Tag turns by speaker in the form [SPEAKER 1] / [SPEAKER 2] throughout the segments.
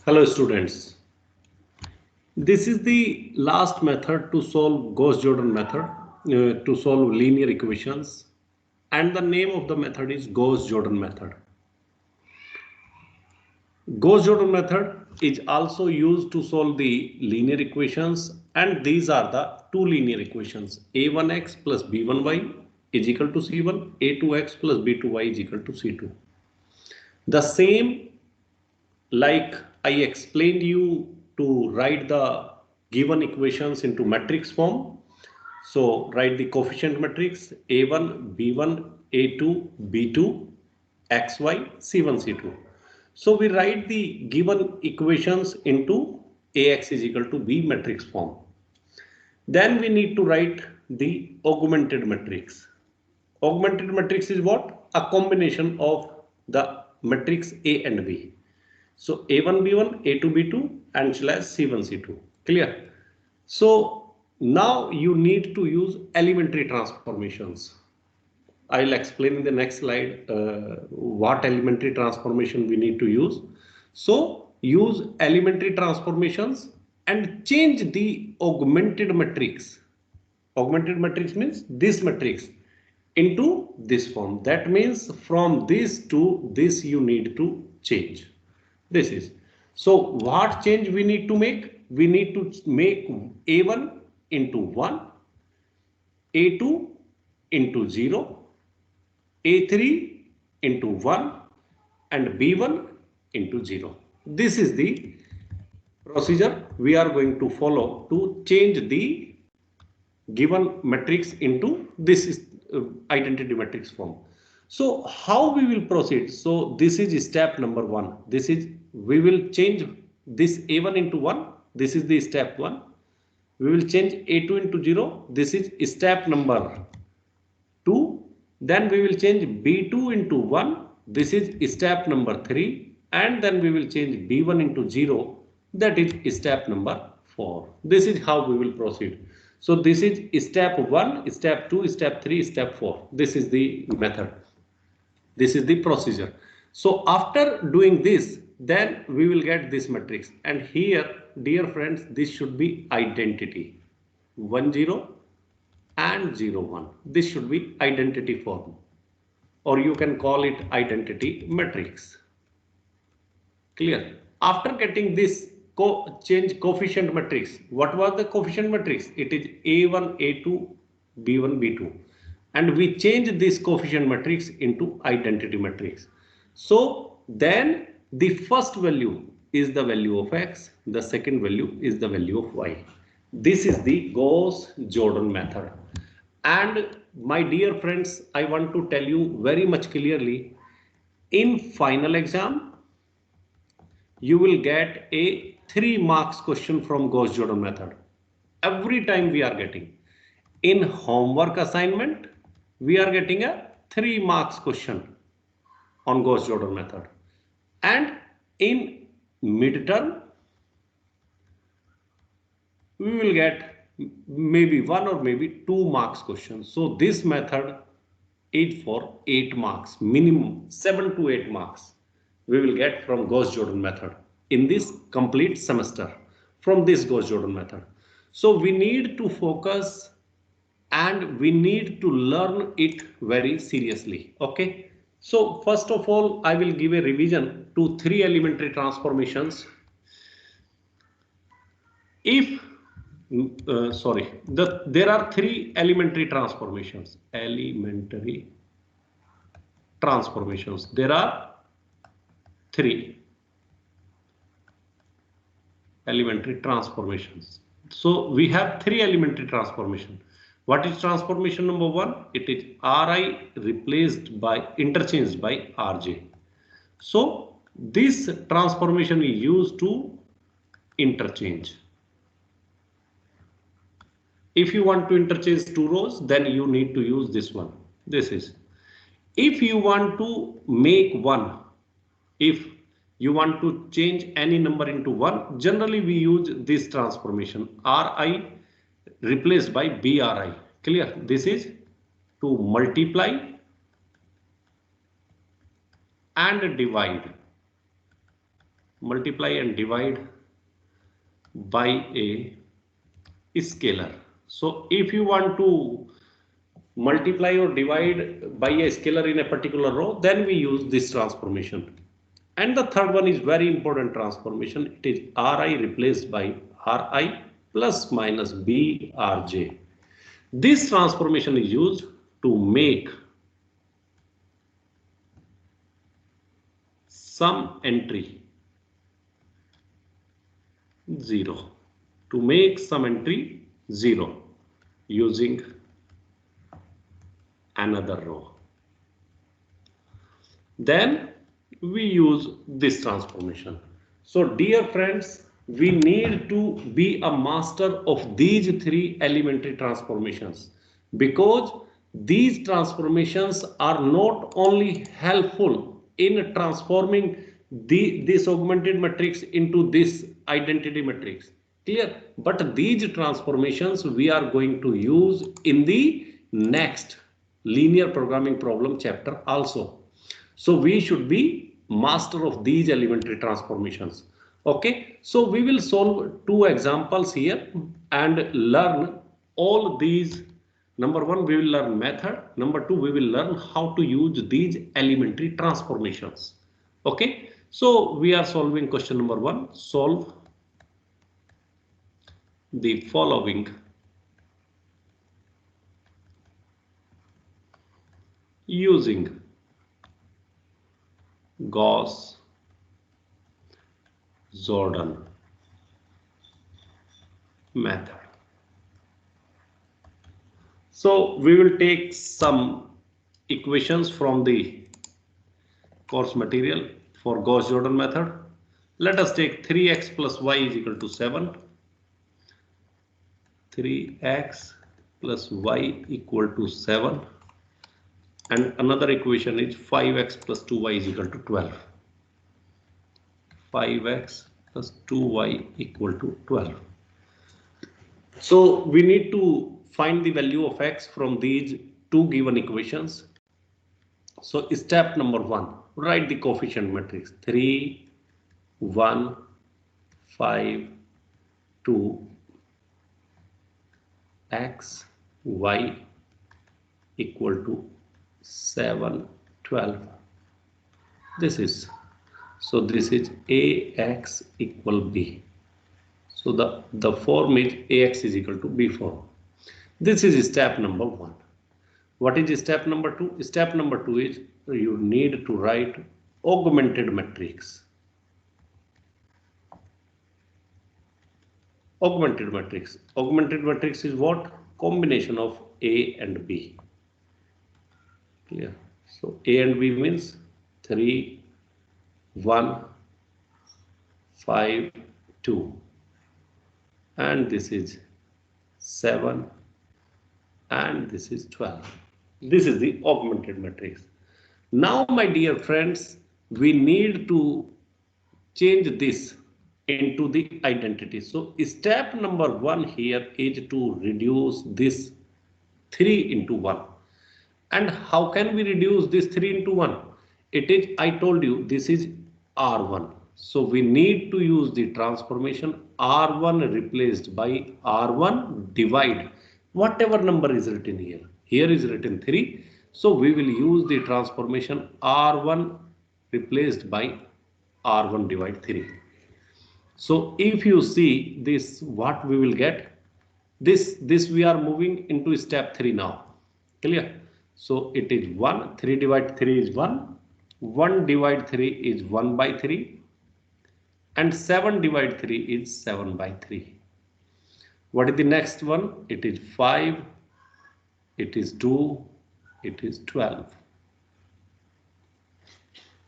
[SPEAKER 1] Hello students. This is the last method to solve Gauss-Jordan method to solve linear equations, and the name of the method is Gauss-Jordan method. Gauss-Jordan method is also used to solve the linear equations, and these are the two linear equations: a1x plus b1y is equal to c1, a2x plus b2y is equal to c2. The same like I explained you to write the given equations into matrix form. So write the coefficient matrix A1, B1, A2, B2, XY, C1, C2. So we write the given equations into AX is equal to B matrix form. Then we need to write the augmented matrix. Augmented matrix is what? A combination of the matrix A and B. So A1, B1, A2, B2 and slash C1, C2. Clear? So now you need to use elementary transformations. I'll explain in the next slide what elementary transformation we need to use. So use elementary transformations and change the augmented matrix. Augmented matrix means this matrix into this form. That means from this to this you need to change. This is. So what change we need to make? We need to make A1 into 1, A2 into 0, A3 into 1 and B1 into 0. This is the procedure we are going to follow to change the given matrix into this is identity matrix form. So how we will proceed? So this is step number 1. This is we will change this A1 into 1. This is the step 1. We will change A2 into 0. This is step number 2. Then we will change B2 into 1. This is step number 3. And then we will change B1 into 0. That is step number 4. This is how we will proceed. So this is step 1, step 2, step 3, step 4. This is the method. This is the procedure. So after doing this, then we will get this matrix. And here, dear friends, this should be identity. 1, 0 and 0, 1. This should be identity form. Or you can call it identity matrix. Clear? After getting this change coefficient matrix, what was the coefficient matrix? It is A1, A2, B1, B2. And we change this coefficient matrix into identity matrix. So then the first value is the value of X, the second value is the value of Y. This is the Gauss-Jordan method. And my dear friends, I want to tell you very much clearly, in final exam, you will get a 3 marks question from Gauss-Jordan method. Every time we are getting. In homework assignment, we are getting a 3 marks question on Gauss-Jordan method. And in midterm, we will get maybe 1 or maybe 2 marks questions. So this method is for 8 marks, minimum 7 to 8 marks we will get from Gauss-Jordan method in this complete semester from this Gauss-Jordan method. So we need to focus and we need to learn it very seriously. Okay. So first of all, I will give a revision to 3 elementary transformations. If there are 3 elementary transformations. Elementary transformations. There are 3 elementary transformations. So we have 3 elementary transformation. What is transformation number 1? It is Ri replaced by interchanged by Rj. So this transformation is used to interchange. If you want to interchange 2 rows, then you need to use this one. This is. If you want to make 1, if you want to change any number into 1, generally we use this transformation. Ri replaced by Bri. Clear? This is to multiply and divide multiply and divide by a scalar. So if you want to multiply or divide by a scalar in a particular row, then we use this transformation. And the third one is very important transformation. It is Ri replaced by Ri plus minus Brj. This transformation is used to make some entry 0. To make some entry 0 using another row. Then we use this transformation. So dear friends, we need to be a master of these three elementary transformations, because these transformations are not only helpful in transforming this augmented matrix into this identity matrix, clear, but these transformations we are going to use in the next linear programming problem chapter also. So we should be master of these elementary transformations. Okay, so we will solve two examples here and learn all these. Number one, we will learn method. Number two, we will learn how to use these elementary transformations. Okay, so we are solving question number one. Solve the following using Gauss-Jordan method. So we will take some equations from the course material for Gauss-Jordan method. Let us take 3x plus y is equal to 7. 3x plus y equal to 7. And another equation is 5x plus 2y is equal to 12. 5x plus 2y equal to 12. So we need to find the value of x from these two given equations. So step number one, write the coefficient matrix 3, 1, 5, 2, x, y equal to 7, 12. This is, so this is ax equal b. So the form is ax is equal to b form. This is step number one. What is step number two? Step number two is you need to write augmented matrix. Augmented matrix. Augmented matrix is what? Combination of A and B. Yeah. So A and B means 3, 1, 5, 2. And this is 7. And this is 12. This is the augmented matrix. Now, my dear friends, we need to change this into the identity. So step number one here is to reduce this 3 into 1. And how can we reduce this 3 into 1? It is, I told you, this is R1. So we need to use the transformation R1 replaced by R1 divide whatever number is written here. Here is written 3. So we will use the transformation R1 replaced by R1 divide 3. So if you see this, what we will get, this we are moving into step 3 now. Clear? So it is 1, 3 divide 3 is 1, 1 divide 3 is 1 by 3, and 7 divide 3 is 7 by 3. What is the next one? It is 5, it is 2, it is 12.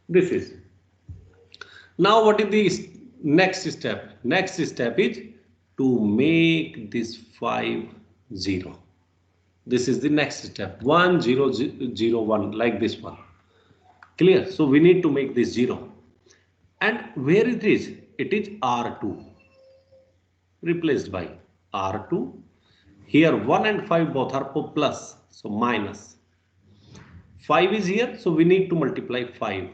[SPEAKER 1] This is. Now what is the next step? Next step is to make this 5, 0. This is the next step. 1, 0, 0, 1, like this one. Clear? So we need to make this 0. And where it is? It is R2. Replaced by R2. Here 1 and 5 both are plus. So minus. 5 is here. So we need to multiply 5.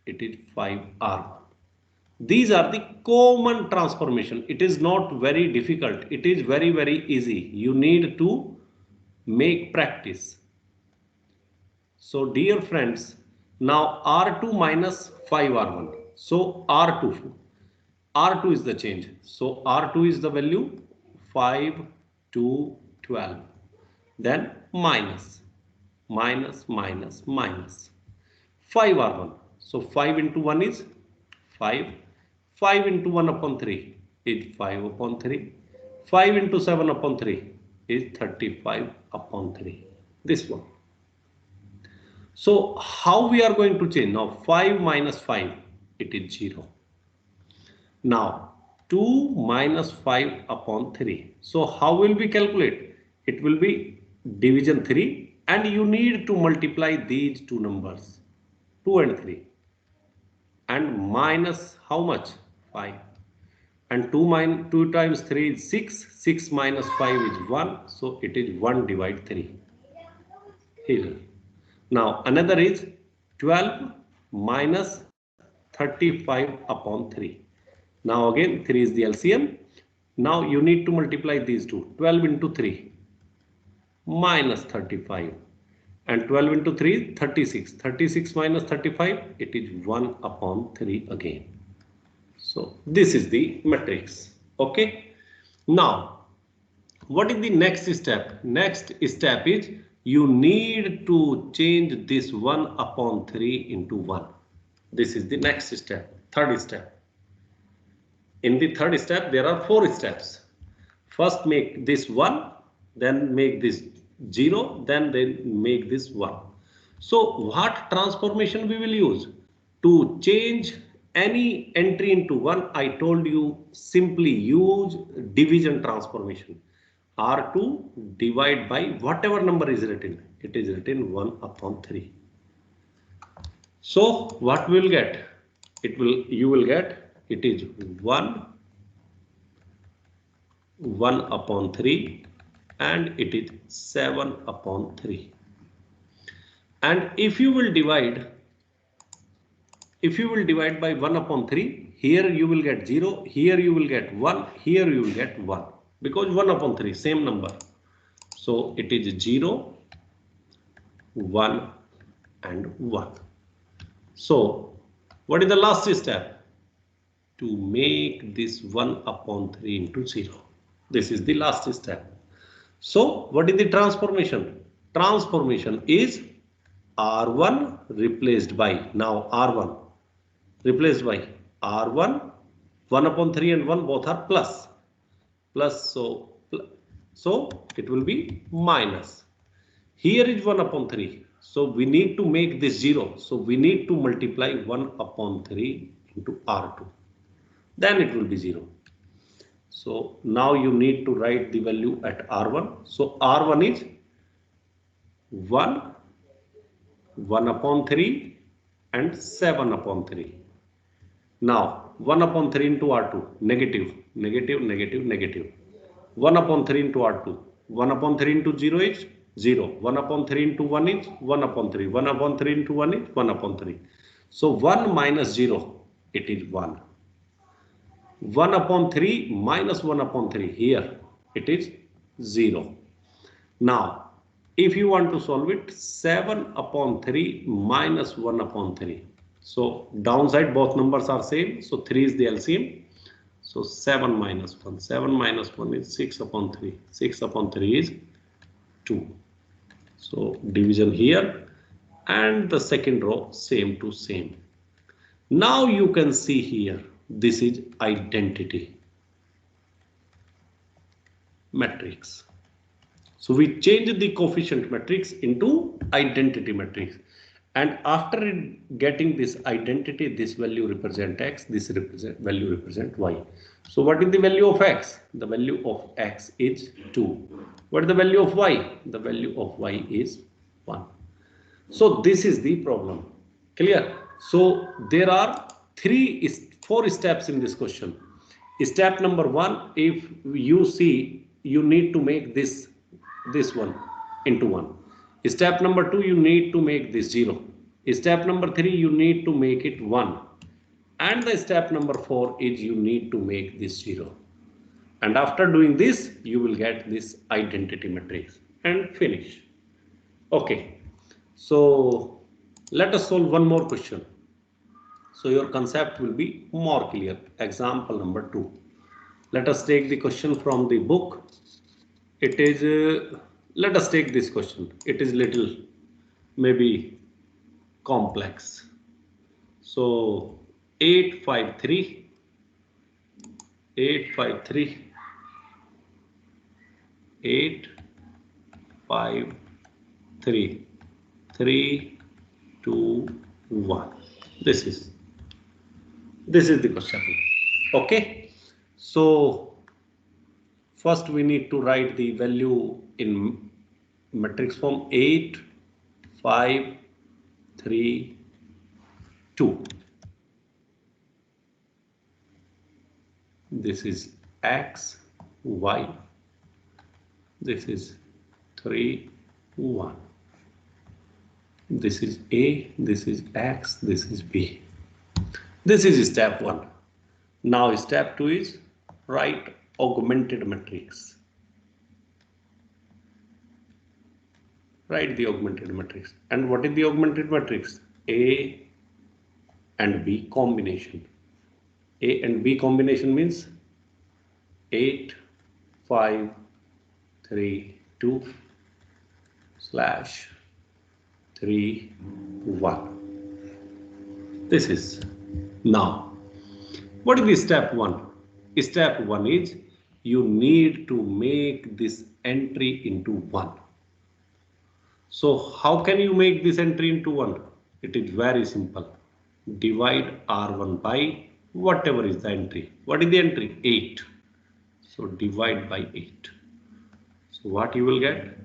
[SPEAKER 1] It is 5R1. These are the common transformation. It is not very difficult. It is very, very easy. You need to make practice. So dear friends, now R2 minus 5R1. So R2 is the change. So R2 is the value 5 to 12. Then minus 5R1. So 5 into 1 is 5. 5 into 1 upon 3 is 5 upon 3. 5 into 7 upon 3 is 35 upon 3. This one. So how we are going to change? Now 5 minus 5, it is 0. Now 2 minus 5 upon 3. So how will we calculate? It will be division 3, and you need to multiply these two numbers, 2 and 3, and minus how much? 5. And 2 times 3 is 6. 6 minus 5 is 1. So it is 1 divide 3. Here. Now another is 12 minus 35 upon 3. Now again 3 is the LCM. Now you need to multiply these two. 12 into 3 minus 35. And 12 into 3 36. 36 minus 35, it is 1 upon 3 again. So this is the matrix. Okay. Now what is the next step? Next step is you need to change this 1 upon 3 into 1. This is the next step, third step. In the third step, there are 4 steps. First make this 1, then make this 0, then make this 1. So what transformation we will use? To change any entry into 1, I told you simply use division transformation. R2 divide by whatever number is written. It is written 1 upon 3. So what we will get? You will get it is 1 upon 3, and it is 7 upon 3. And if you will divide by 1 upon 3, here you will get 0, here you will get 1, here you will get 1. Because 1 upon 3, same number. So it is 0, 1 and 1. So what is the last step? To make this 1 upon 3 into 0. This is the last step. So what is the transformation? Transformation is R1 replaced by, now R1 replaced by R1, 1 upon 3 and 1 both are plus. So it will be minus. Here is 1 upon 3. So we need to make this 0. So we need to multiply 1 upon 3 into R2. Then it will be 0. So now you need to write the value at R1. So R1 is 1 upon 3 and 7 upon 3. Now 1 upon 3 into R2, negative, negative, negative, negative. 1 upon 3 into R2. 1 upon 3 into 0 is 0. 1 upon 3 into 1 is 1 upon 3. 1 upon 3 into 1 is 1 upon 3. So 1 minus 0, it is 1. 1 upon 3 minus 1 upon 3, here it is 0. Now if you want to solve it, 7 upon 3 minus 1 upon 3. So downside both numbers are same. So 3 is the LCM. So 7 minus 1. 7 minus 1 is 6 upon 3. 6 upon 3 is 2. So division here, and the second row same to same. Now you can see here, this is identity matrix. So we change the coefficient matrix into identity matrix. And after getting this identity, this value represent x, this value represent y. So what is the value of x? The value of x is 2. What is the value of y? The value of y is 1. So this is the problem. Clear? So there are 4 steps in this question. Step number 1, if you see, you need to make this one into 1. Step number 2, you need to make this 0. Step number 3, you need to make it 1. And the step number 4 is you need to make this 0. And after doing this, you will get this identity matrix and finish. Okay, so let us solve one more question. So your concept will be more clear. Example number 2. Let us take the question from the book. It is, let us take this question. It is little, maybe complex. So 853, 853, 853, 3, 2, 1. This is the question. Okay, so first we need to write the value in matrix form 8, 5, 3, 2. This is x, y. This is 3, 1. This is A, this is X, this is B. This is step 1. Now step 2 is write augmented matrix. Write the augmented matrix. And what is the augmented matrix? A and B combination. A and B combination means 8, 5, 3, 2 / 3, 1. This is now. What is the step 1? Step 1 is you need to make this entry into 1. So how can you make this entry into 1? It is very simple. Divide R1 by whatever is the entry. What is the entry? 8. So divide by 8. So what you will get?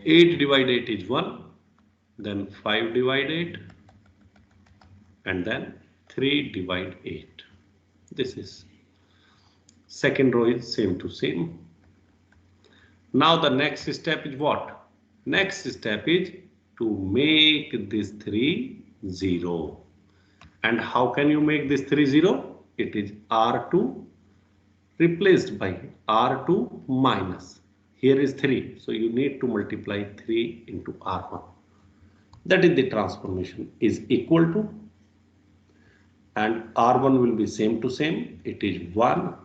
[SPEAKER 1] 8 divided 8 is 1. Then 5 divide 8. And then 3 divide 8. This is second row is same to same. Now the next step is what? Next step is to make this 3 0. And how can you make this 3 0? It is R2 replaced by R2 minus. Here is 3. So you need to multiply 3 into R1. That is the transformation is equal to. And R1 will be same to same. It is 1.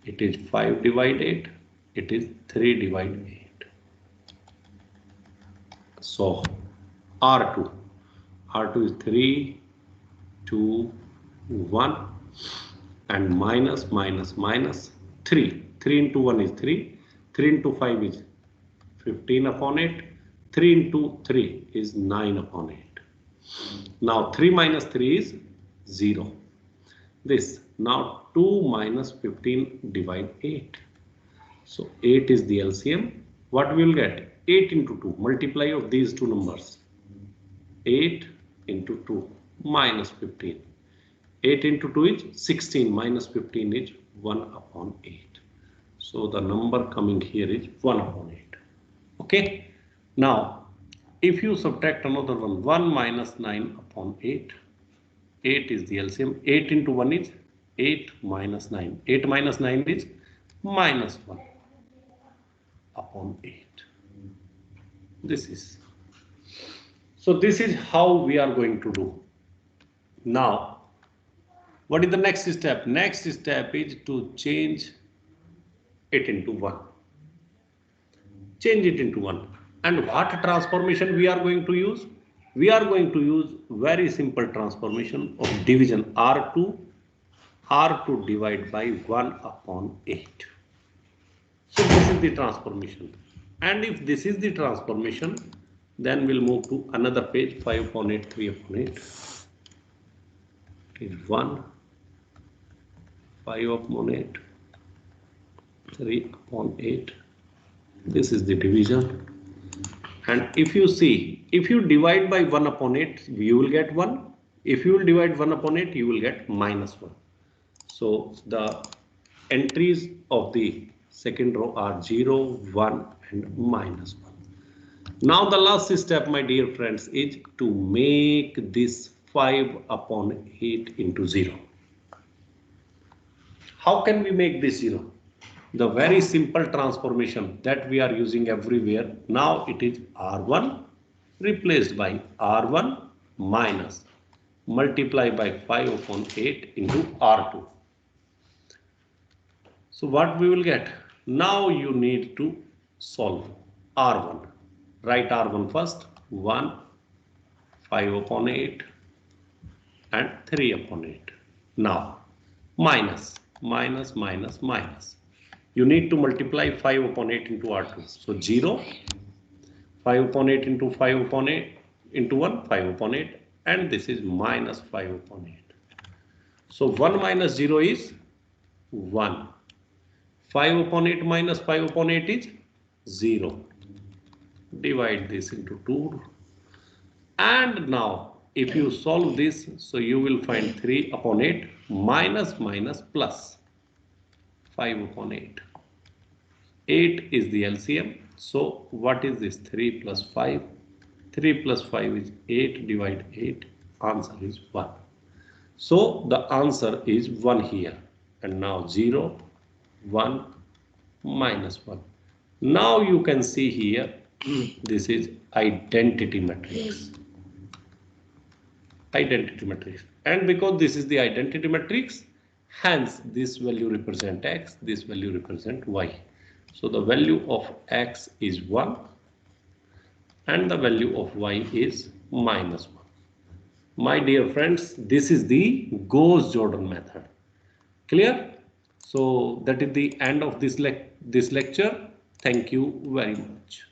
[SPEAKER 1] It is 5 divide 8. It is 3 divide 8. So R2 is 3, 2, 1 and minus 3. 3 into 1 is 3. 3 into 5 is 15 upon 8. 3 into 3 is 9 upon 8. Now 3 minus 3 is 0. This now 2 minus 15 divide 8. So 8 is the LCM. What we will get? 8 into 2. Multiply of these two numbers. 8 into 2 minus 15. 8 into 2 is 16 minus 15 is 1 upon 8. So the number coming here is 1 upon 8. Okay. Now if you subtract another one, 1 minus 9 upon 8. 8 is the LCM. 8 into 1 is 8 minus 9. 8 minus 9 is minus 1 upon 8. This is. So this is how we are going to do. Now, what is the next step? Next step is to change it into 1. Change it into 1. And what transformation we are going to use? We are going to use very simple transformation of division R2 divide by 1 upon 8. So this is the transformation. And if this is the transformation, then we'll move to another page, 5 upon 8, 3 upon 8. It is 1, 5 upon 8, 3 upon 8. This is the division. And if you see, if you divide by 1 upon 8, you will get 1. If you will divide 1 upon 8, you will get minus 1. So the entries of the second row are 0, 1 and -1. Now the last step, my dear friends, is to make this 5/8 into 0. How can we make this 0? The very simple transformation that we are using everywhere. Now it is R1 replaced by R1 minus multiply by 5/8 into R2. So what we will get? Now you need to solve R1. Write R1 first. 1, 5/8 and 3/8. Now minus. You need to multiply 5/8 into R2. So 0, 5/8 into 5/8 into 1, 5/8, and this is minus 5/8. So 1 minus 0 is 1. 5/8 minus 5/8 is 0. Divide this into 2. And now if you solve this, so you will find 3/8 minus plus 5/8. 8 is the LCM. So what is this? 3 plus 5. 3 plus 5 is 8. Divide 8. Answer is 1. So the answer is 1 here. And now 0, 1, minus 1. Now you can see here, this is identity matrix. And because this is the identity matrix, hence this value represent x, this value represent y. So the value of x is 1 and the value of y is minus 1. My dear friends, this is the Gauss-Jordan method. Clear? So that is the end of this lecture. Thank you very much.